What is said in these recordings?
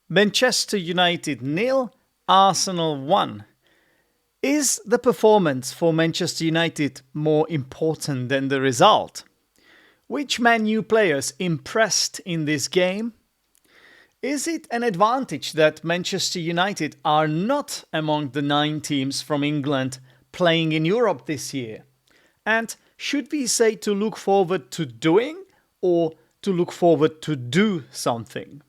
Manchester United nil, Arsenal 1. Is the performance for Manchester United more important than the result? Which Man U players impressed in this game? Is it an advantage that Manchester United are not among the 9 teams from England playing in Europe this year? And should we say to look forward to doing or to look forward to do something?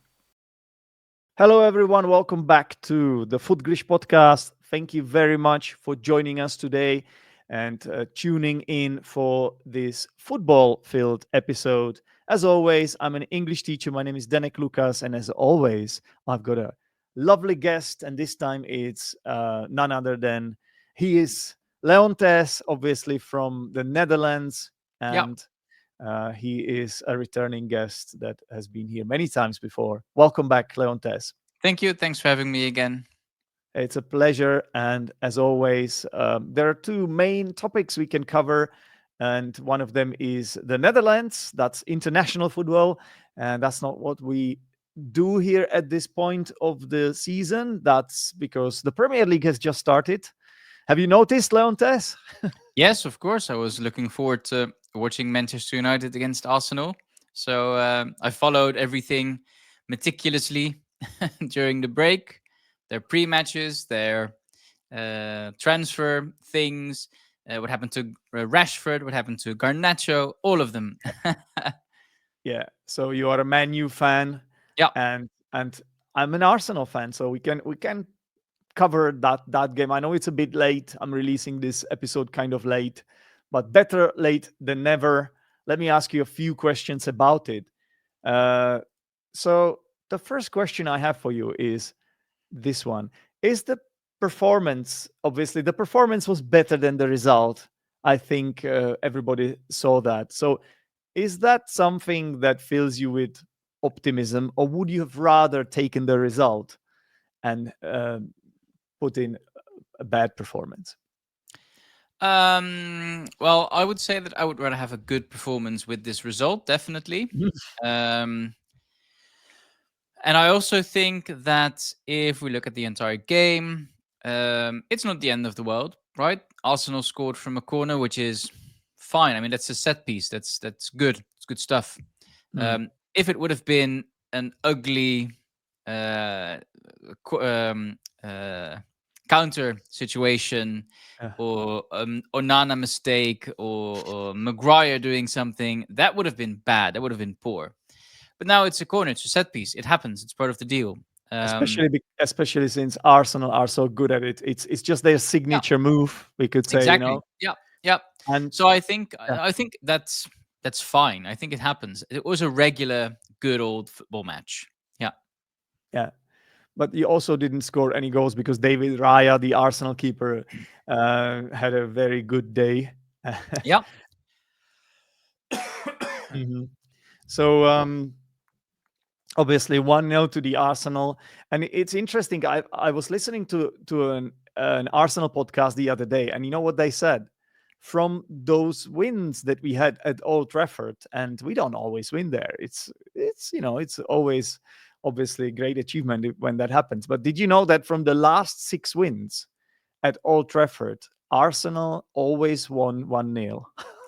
Hello, everyone. Welcome back to the Footglish podcast. Thank you very much for joining us today and tuning in for this football-filled episode. As always, I'm an English teacher. My name is Denek Lucas, and as always, I've got a lovely guest, and this time it's none other than he is Leontes, obviously from the Netherlands, Yeah, and he is a returning guest that has been here many times before. Welcome back, Leontes. thank you. Thanks for having me again. It's a pleasure. And as always, there are two main topics we can cover. And one of them is the Netherlands. That's international football. And that's not what we do here at this point of the season. That's because the Premier League has just started. Have you noticed, Leontes? Yes, of course. I was looking forward to watching Manchester United against Arsenal. So I followed everything meticulously during the break, their pre-matches, their transfer things, what happened to Rashford, what happened to Garnacho, all of them. Yeah. So you are a Man U fan, Yeah, and I'm an Arsenal fan. So we can cover that game. I know it's a bit late. I'm releasing this episode kind of late, but better late than never. Let me ask you a few questions about it. Uh, so the first question I have for you is this one: Is the performance, obviously the performance was better than the result? I think everybody saw that. So is that something that fills you with optimism, or would you have rather taken the result and put in a bad performance? well, I would say that I would rather have a good performance with this result, definitely. Mhm. Um, And I also think that if we look at the entire game, it's not the end of the world, right? Arsenal scored from a corner, which is fine. I mean, that's a set piece. That's good. It's good stuff. Mm. If it would have been an ugly uh, qu- um, uh, counter situation, Yeah. or Onana mistake, or Maguire doing something, that would have been bad. That would have been poor. But now it's a corner, it's a set piece. It happens. It's part of the deal. Especially especially since Arsenal are so good at it. It's just their Yeah, signature move, we could say, exactly. Yeah, yeah. And So I think yeah, I think that's fine. I think it happens. It was a regular, good old football match. Yeah, yeah. But you also didn't score any goals because David Raya, the Arsenal keeper, had a very good day. yeah. Mhm. So obviously 1-0 to the Arsenal, and it's interesting. I was listening to an Arsenal podcast the other day, and you know what they said? From those wins that we had at Old Trafford, and we don't always win there. It's always obviously a great achievement when that happens. But did you know that from the last 6 wins at Old Trafford, Arsenal always won 1-0?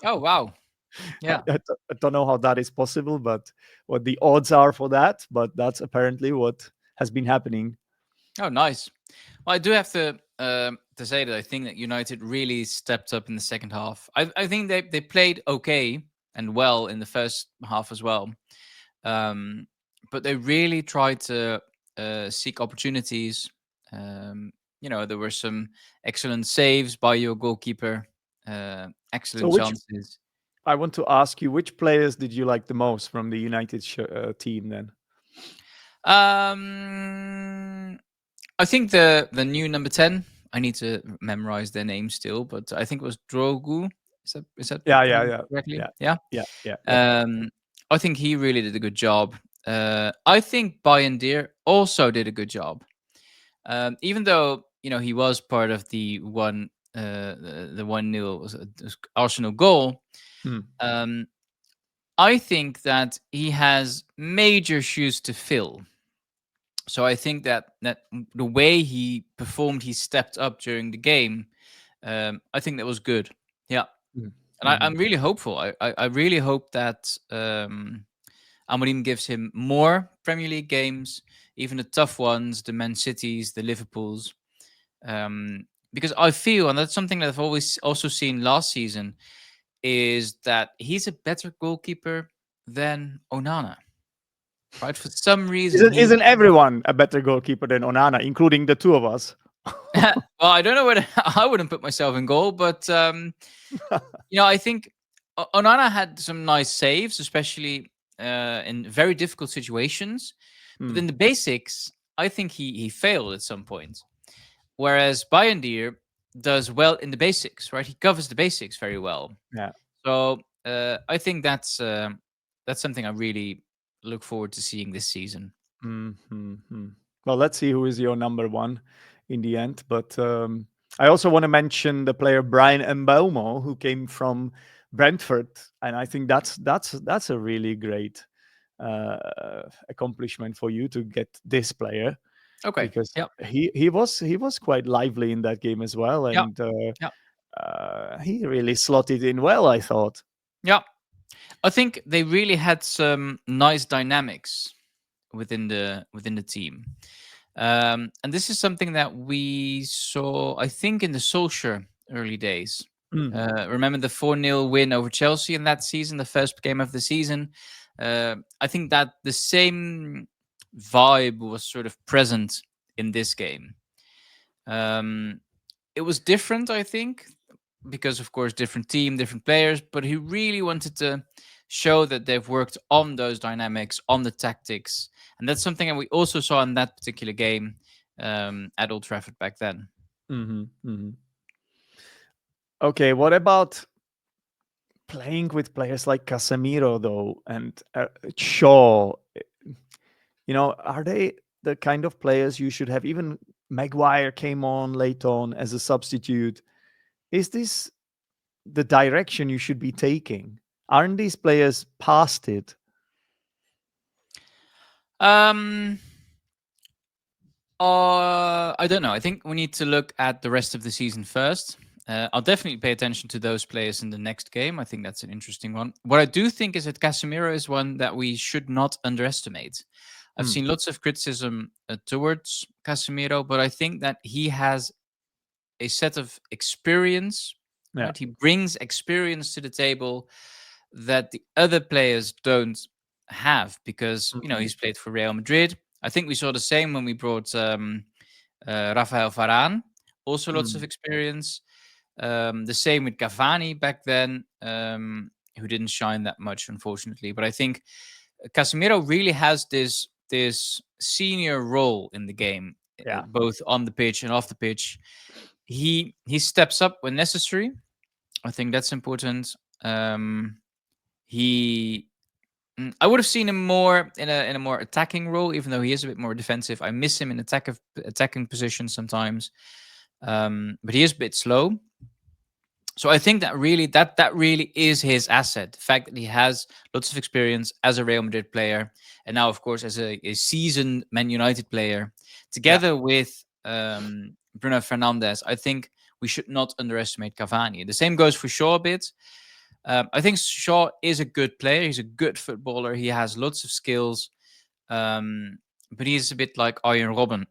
Oh wow. I, Yeah. I don't I don't know how that is possible, but what the odds are for that, but that's apparently what has been happening. Oh nice. Well, I do have to say that I think that United really stepped up in the second half. I think they played okay and well in the first half as well. Um, but they really tried to seek opportunities. Um, there were some excellent saves by your goalkeeper, So, excellent which chances. I want to ask you, which players did you like the most from the United team? Then, Um, I think the new number 10. I need to memorize their name still, but I think it was Drogu. Is that yeah, yeah, pronounced yeah, correctly? yeah, Yeah. yeah, yeah, yeah. Um, I think he really did a good job. I think Bayern Deer also did a good job. Even though he was part of the 1-0 Arsenal goal. Hmm. Um, I think that he has major shoes to fill. So I think that the way he performed, he stepped up during the game. I think that was good. Yeah, Mm. and Mhm. I'm really hopeful. I really hope that Amorim gives him more Premier League games, even the tough ones, the Man Cities, the Liverpools. Because I feel, and that's something that I've always also seen last season, is that he's a better goalkeeper than Onana. Right? For some reason, he. Isn't everyone a better goalkeeper than Onana, including the two of us? Well, I don't know whether I wouldn't put myself in goal, but I think Onana had some nice saves, especially in very difficult situations. But Mm, in the basics, I think he failed at some point. Whereas Bayerndir does well in the basics, right? He covers the basics very well. yeah. So I think that's something I really look forward to seeing this season. Mm. Well, let's see who is your number one in the end. But I also want to mention the player Brian Mbeumo, who came from Brentford, and I think that's a really great accomplishment for you to get this player, Okay. because Yeah. he was quite lively in that game as well, Yeah. and Yeah. he really slotted in well, I thought. Yeah. I think they really had some nice dynamics within the team. And this is something that we saw, I think, in the Solskjaer early days. Mm, Remember the 4-0 win over Chelsea in that season, the first game of the season? I think that the same vibe was sort of present in this game. Um, it was different, I think, because of course different team, different players, but he really wanted to show that they've worked on those dynamics, on the tactics, and that's something that we also saw in that particular game at Old Trafford back then. mhm. Okay, what about playing with players like Casemiro though, and Shaw? Are they the kind of players you should have? Even Maguire came on late on as a substitute. Is this the direction you should be taking? Aren't these players past it? Um, I don't know. I think we need to look at the rest of the season first. I'll definitely pay attention to those players in the next game. I think that's an interesting one. What I do think is that Casemiro is one that we should not underestimate. I've Mm, seen lots of criticism towards Casemiro, but I think that he has a set of experience, yeah. right? He brings experience to the table that the other players don't have because, Mm, he's played for Real Madrid. I think we saw the same when we brought Rafael Varane, also lots of mm, experience. The same with Cavani back then, who didn't shine that much, unfortunately. But I think Casemiro really has this senior role in the game, yeah. both on the pitch and off the pitch. He steps up when necessary. I think that's important. He I would have seen him more in a more attacking role, even though he is a bit more defensive. I miss him in attacking positions sometimes, but he is a bit slow. So I think that really is his asset. The fact that he has lots of experience as a Real Madrid player, and now, of course, as a seasoned Man United player, Yeah. together with Bruno Fernandes. I think we should not underestimate Cavani. The same goes for Shaw a bit. I think Shaw is a good player. He's a good footballer. He has lots of skills, but he's a bit like Arjen Robben,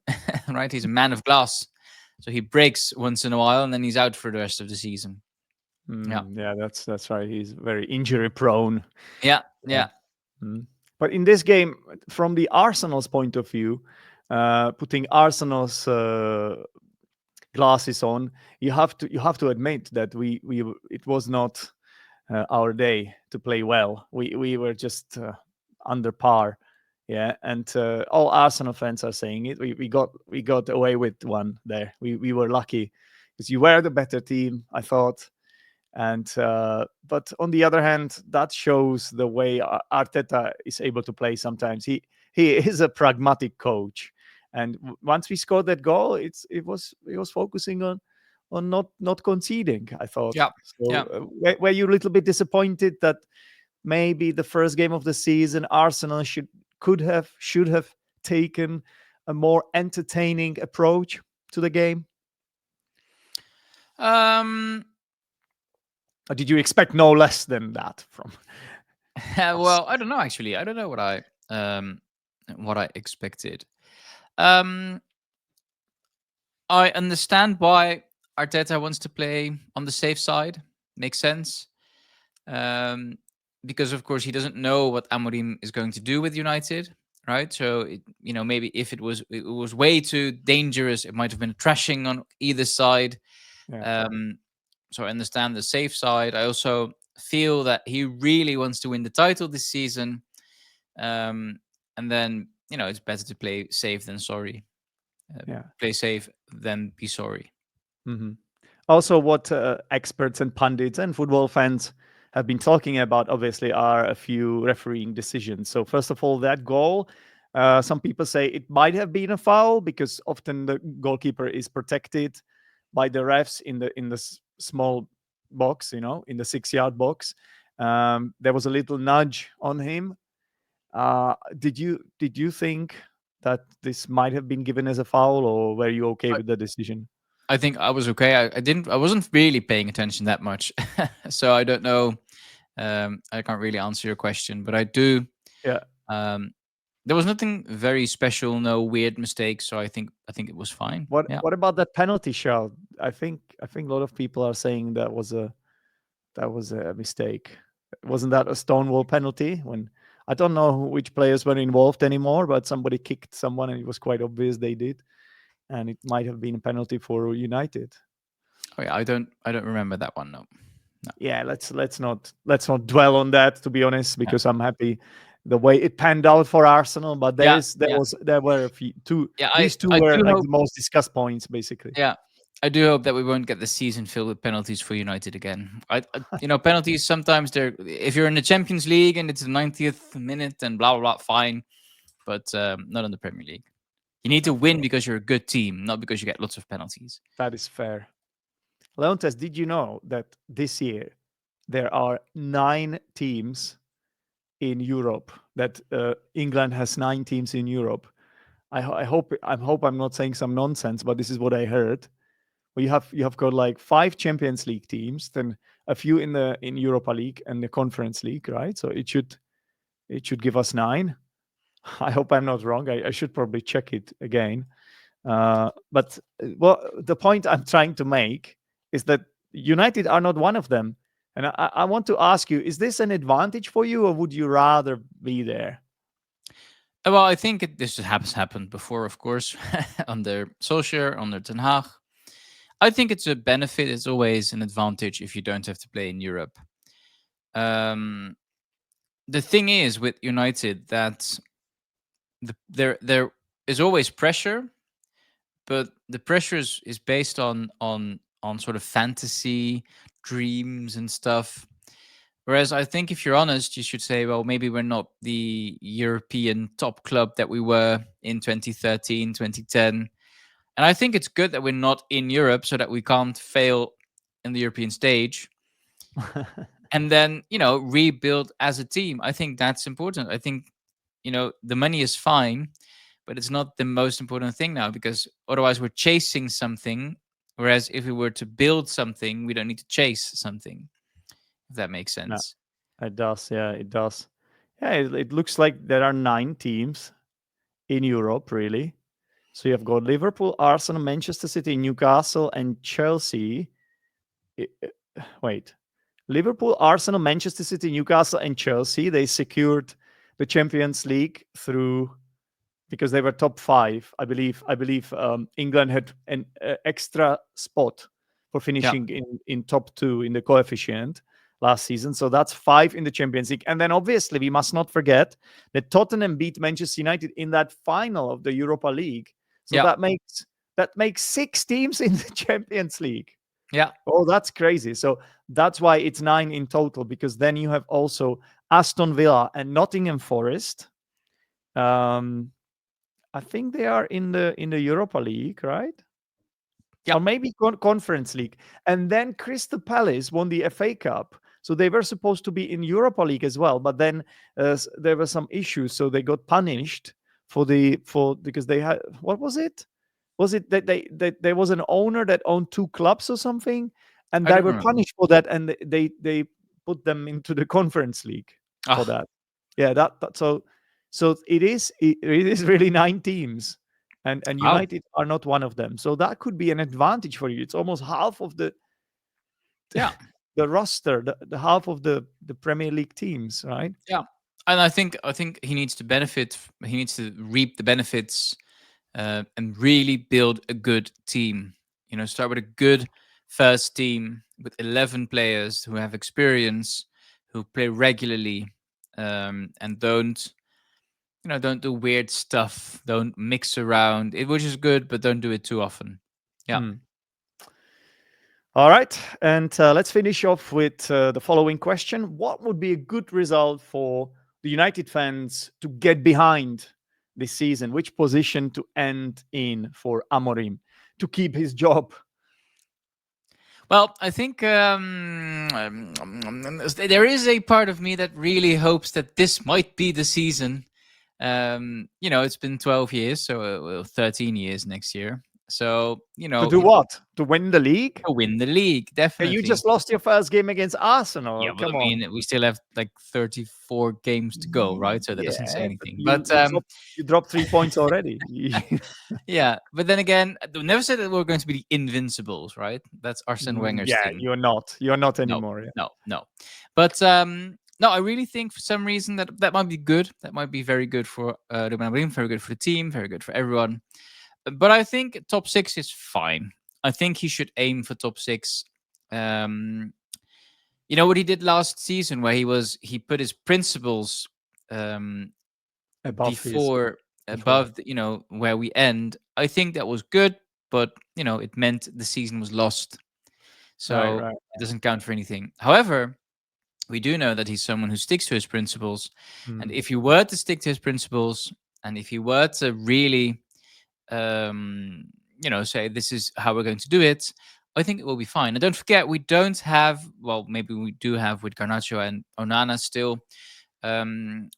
right? He's a man of glass. So he breaks once in a while, and then he's out for the rest of the season. Yeah. Yeah, that's right. He's very injury prone. Yeah. Yeah. Yeah. Mm. But in this game, from the Arsenal's point of view, putting Arsenal's glasses on, you have to admit that it was not our day to play well. We were just under par. Yeah, and all Arsenal fans are saying it. We got away with one there. We were lucky because you were the better team, I thought. And but on the other hand, that shows the way Arteta is able to play. Sometimes he is a pragmatic coach, and once we scored that goal, it was focusing on not conceding, I thought. Yeah. So Yeah. were you a little bit disappointed that maybe the first game of the season Arsenal should have taken a more entertaining approach to the game? Um, Or did you expect no less than that from us? well, I don't know actually. I don't know what I expected. Um, I understand why Arteta wants to play on the safe side. Makes sense. Um, because of course he doesn't know what Amorim is going to do with United, right? So maybe if it was way too dangerous, it might have been trashing on either side. Yeah. Um, so I understand the safe side. I also feel that he really wants to win the title this season, and then it's better to play safe than sorry. Yeah. Play safe than be sorry. Hmm. Also, what experts and pundits and football fans have been talking about, obviously, are a few refereeing decisions. So, first of all, that goal, some people say it might have been a foul because often the goalkeeper is protected by the refs in the small box, in the 6-yard box. There was a little nudge on him. Did you think that this might have been given as a foul, or were you okay I, with the decision? I think I was okay. I wasn't really paying attention that much, so I don't know. I can't really answer your question, but I do. Yeah. Um, there was nothing very special, no weird mistakes, so I think it was fine. What Yeah. what about that penalty shout? I think a lot of people are saying that was a mistake. Wasn't that a Stonewall penalty? When I don't know which players were involved anymore, but somebody kicked someone, and it was quite obvious they did, and it might have been a penalty for United. Oh yeah, I don't remember that one. No. No. Yeah, let's not dwell on that, to be honest, because I'm happy the way it panned out for Arsenal. But there Yeah. is there Yeah. was there were a few two. Yeah. These two I were do like hope. the most discussed points, basically. Yeah. I do hope that we won't get the season filled with penalties for United again. Penalties sometimes they're if you're in the Champions League and it's the 90th minute and blah blah blah, fine, but not in the Premier League. You need to win because you're a good team, not because you get lots of penalties. That is fair. Leontes, did you know that this year there are 9 teams in Europe? That England has 9 teams in Europe. I hope I'm not saying some nonsense, but this is what I heard. Well, you have got like 5 Champions League teams, then a few in Europa League and the Conference League, right? So it should give us 9. I hope I'm not wrong. I should probably check it again. But the point I'm trying to make is that United are not one of them. And I want to ask you: is this an advantage for you, or would you rather be there? Well, I think this has happened before, of course, under Solskjaer, under Ten Hag. I think it's a benefit. It's always an advantage if you don't have to play in Europe. Um, the thing is with United that there is always pressure, but the pressure is based on sort of fantasy, dreams, and stuff. Whereas I think if you're honest, you should say, well, maybe we're not the European top club that we were in 2013, 2010. And I think it's good that we're not in Europe so that we can't fail in the European stage and then, rebuild as a team. I think that's important. I think, the money is fine, but it's not the most important thing now because otherwise we're chasing something. Whereas if we were to build something, we don't need to chase something, if that makes No, sense. it does. Yeah, it does. Yeah, it looks like there are 9 teams in Europe, really. So you've got Liverpool, Arsenal, Manchester City, Newcastle, and Chelsea. Wait, Liverpool, Arsenal, Manchester City, Newcastle, and Chelsea. They secured the Champions League through because they were top 5. I believe England had an extra spot for Yeah. finishing in top 2 in the coefficient last season. So that's 5 in the Champions League. And then obviously we must not forget that Tottenham beat Manchester United in that final of the Europa League. So Yeah. that makes 6 teams in the Champions League. Yeah. Oh, that's crazy. So that's why it's 9 in total, because then you have also Aston Villa and Nottingham Forest. I think they are in the Europa League, right? Yeah. Or maybe Conference League. And then Crystal Palace won the FA Cup. So they were supposed to be in Europa League as well, but then there were some issues, so they got punished because they had, what was it? Was it that there was an owner that owned two clubs or something, and I they don't were remember. punished for that, and they put them into the Conference League for Ah, that. Yeah, so it is really 9 teams, and wow. United are not one of them. So that could be an advantage for you. It's almost half of the Yeah, the roster, the half of the Premier League teams, right? yeah. And I think he needs to benefit. He needs to reap the benefits and really build a good team. Start with a good first team with 11 players who have experience, who play regularly, and don't do weird stuff. Don't mix around. Which is good, but don't do it too often. Yeah. Hmm. All right, and let's finish off with the following question: what would be a good result for the United fans to get behind this season? Which position to end in for Amorim to keep his job? Well, I think there is a part of me that really hopes that this might be the season. It's been 12 years, so 13 years next year. So, To do what? To win the league? to win the league, You definitely. just lost your first game against Yeah, Arsenal. but I Come on. mean, we still have like 34 games to go, right? So that doesn't say Yeah, but anything. you But you dropped you dropped 3 points already. yeah, but then again, we never said that we're going to be the invincibles, right? That's Arsene Wenger's Yeah, thing. you're not. You're not No, anymore. Yeah. no, no. But no, I really think for some reason that might be good. That might be very good for Ruben Amorim, very good for the team, very good for everyone. But I think top six is fine. I think he should aim for top six. Um, you know what he did last season, where he put his principles um, Above his before control. above where we end. I think that was good, but it meant the season was lost, Right, so right. it doesn't count for anything. However, we do know that he's someone who sticks to his principles. And Mm. if you were to stick to his principles, and if you were to really, um, say this is how we're going to do it, I think it will be fine. And don't forget, we don't have, well, maybe we do have with Garnacho and Onana still,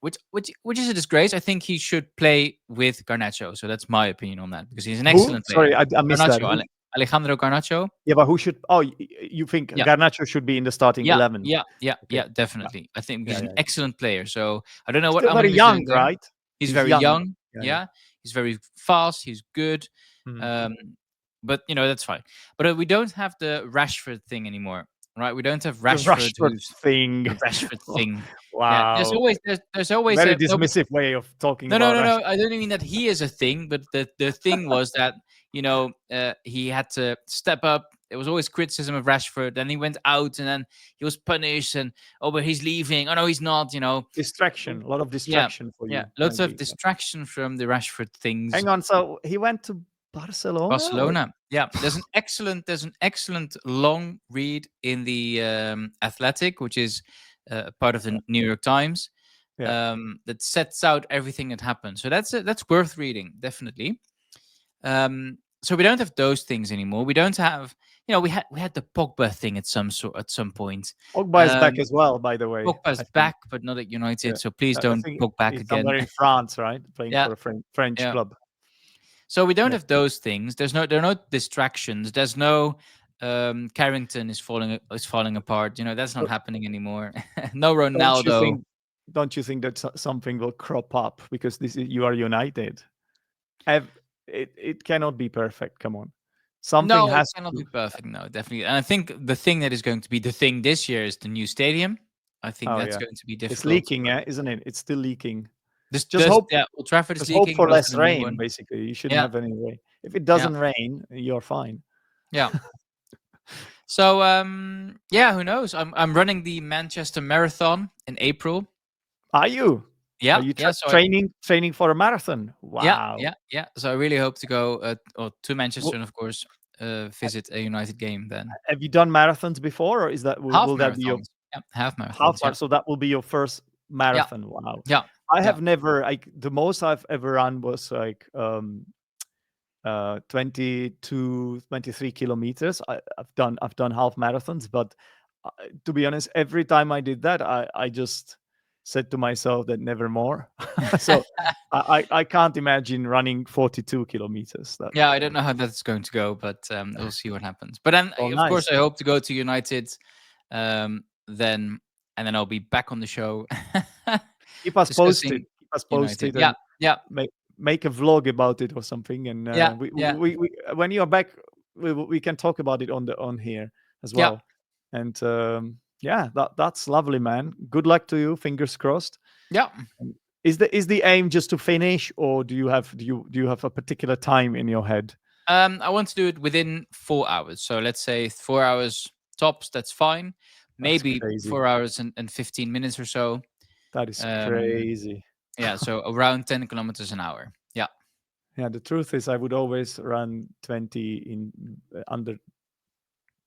which is a disgrace. I think he should play with Garnacho. So that's my opinion on that because he's an Who? excellent player. Sorry, I missed that. Garnacho, Who? Alejandro Garnacho. Yeah, but who should? Oh, you think Yeah, Garnacho should be in the starting Yeah, 11? yeah, yeah, Okay. yeah, definitely. I think Yeah, he's yeah, an yeah. excellent player. So I don't know what Still very Amorim is young, doing there. right? He's He's very young. young. Yeah, yeah. Yeah, he's very fast. He's good. Mm. Um, but that's fine. But we don't have the Rashford thing anymore, right? We don't have The Rashford, Rashford who's thing. the Rashford thing. Yeah, there's Wow. always there's always Very a no, but dismissive way of talking no, no, about no, no. Rashford. I don't mean that he is a thing, but the thing was that he had to step up. There was always criticism of Rashford. Then he went out, and then he was punished. And oh, but he's leaving. Oh no, he's not. Distraction. A lot of Yeah, distraction for yeah. you, Lots of maybe. distraction from the Rashford things. Hang on. So he went to Barcelona, or? Barcelona. Yeah, there's an excellent long read in the Athletic, which is part of the New York Times, Yeah. that sets out everything that happened. So that's worth reading, definitely. So we don't have those things anymore. We don't have, we had the Pogba thing at some point. Pogba is back Um, as well, by the way. Pogba's I think. back, but not at Yeah. United. So please I don't think Pog back he's again. somewhere in France, right? Playing Yeah, for a French yeah. club. So we don't Yeah. have those things. There are no distractions. There's no Carrington is falling apart. That's not So happening anymore. No don't you Ronaldo. think? Don't you think that something will crop up because you are United? It cannot be perfect. Come on, something No, it has cannot to. be perfect. No, definitely. And I think the thing that is going to be the thing this year is the new stadium. I think Oh that's yeah, going to be it's difficult. leaking, isn't it? It's still leaking. This Just does hope, Yeah, Old Trafford is just hope leaking. for Goes to less the new rain. one. Basically, you shouldn't Yeah, have any rain. If it yeah, doesn't rain, you're fine. yeah. So yeah, who knows? I'm running the Manchester Marathon in April. Are you? Are Yeah, you yeah. So training for a marathon? yeah, Wow. yeah, yeah. So I really hope to go to Well, Manchester and of course ha- visit a United game then. have you done marathons before, or is that Half will that be your marathons. Yeah, half half marathons. Yeah, marathon? So that will be your first yeah, marathon. Wow. yeah, I yeah. have never. Like the most I've ever run was like 22, 23 kilometers. I've done half marathons, but uh, to be honest, every time I did that, I just said to myself that nevermore. So I can't imagine running 42 kilometers. That Yeah, I don't know how that's going to go, but we'll see what happens. But then, well, of course, nice. I hope to go to United. Then and then I'll be back on the show Keep us posted. discussing Keep us United. posted, Yeah, and yeah, make a vlog about it or something. And yeah, yeah, we when you are back, we can talk about it on here as yeah, well. And yeah, that's lovely, man. Good luck to you. Fingers crossed. yeah. And is the aim just to finish, or do you have a particular time in your head? I want to do it within 4 hours. So let's say 4 hours tops. That's fine. That's Maybe crazy. 4 hours and 15 minutes or so. That is Um, crazy. yeah, so around 10 kilometers an hour. Yeah, Yeah, the truth is, I would always run 20 in under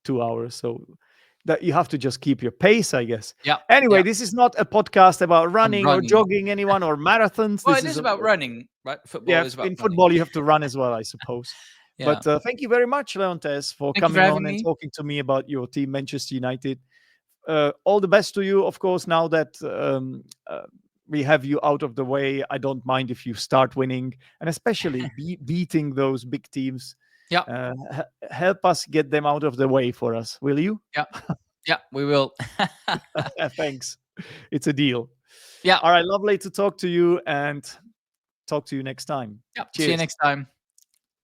2 hours. So that you have to just keep your pace, I guess. yeah, Anyway, yeah. this is not a podcast about I'm running or running. jogging anyone or marathons. Well, This it is is about running, right? Football yeah, is about in running. football you have to run as well, I suppose. Yeah. But thank you very much, Leontes, for Thank you for coming having on and me. talking to me about your team, Manchester United. All the best to you, of course. Now that we have you out of the way, I don't mind if you start winning, and especially beating those big teams. Yeah, Help us get them out of the way for us, will you? yeah, yeah. We will. Thanks. It's a deal. Yeah, All right, lovely to talk to you, and talk to you next time. yeah. See you Cheers. next time.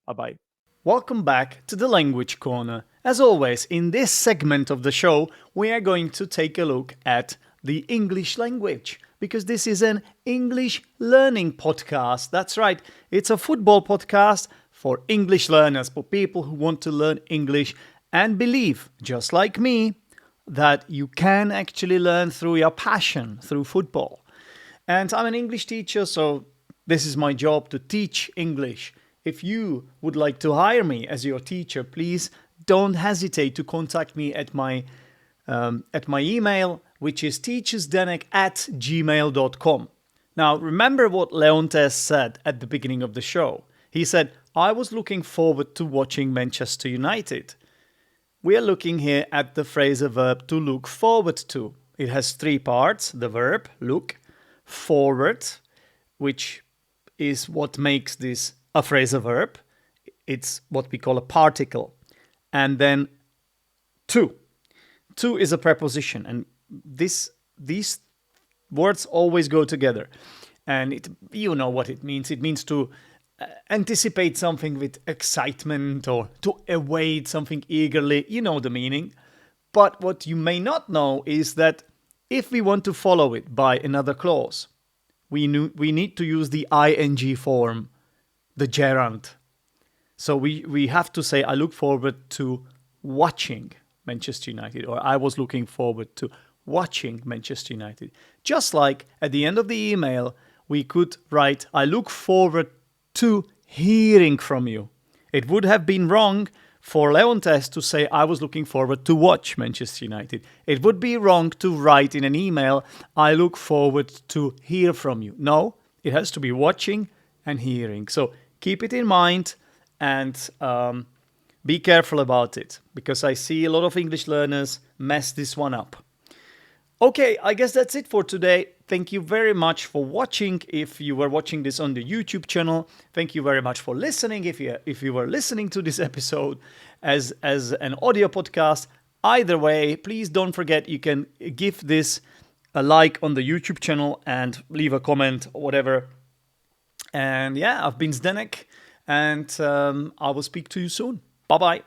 Bye bye. Welcome back to the Language Corner. As always, in this segment of the show, we are going to take a look at the English language, because this is an English learning podcast. That's right, it's a football podcast for English learners, for people who want to learn English and believe, just like me, that you can actually learn through your passion, through football. And I'm an English teacher, so this is my job to teach English. If you would like to hire me as your teacher, please don't hesitate to contact me at my email, which is teachersdenek@gmail.com. Now, remember what Leontes said at the beginning of the show. He said, I was looking forward to watching Manchester United. We are looking here at the phrasal verb to look forward to. It has three parts: the verb, look, forward, which is what makes this a phrasal verb. It's what we call a particle. And then to. To is a preposition, and these words always go together. And you know what it means. It means to anticipate something with excitement, or to await something eagerly. You know the meaning. But what you may not know is that if we want to follow it by another clause, we need to use the ing form, the gerund. So we have to say, I look forward to watching Manchester United, or I was looking forward to watching Manchester United. Just like at the end of the email, we could write, I look forward to hearing from you. It would have been wrong for Leontes to say, I was looking forward to watch Manchester United. It would be wrong to write in an email, I look forward to hear from you. No, it has to be watching and hearing. So keep it in mind, and be careful about it, because I see a lot of English learners mess this one up. Okay, I guess that's it for today. Thank you very much for watching. If you were watching this on the YouTube channel, thank you very much for listening. If you were listening to this episode as an audio podcast, either way, please don't forget you can give this a like on the YouTube channel and leave a comment or whatever. And yeah, I've been Zdenek, and I will speak to you soon. Bye bye.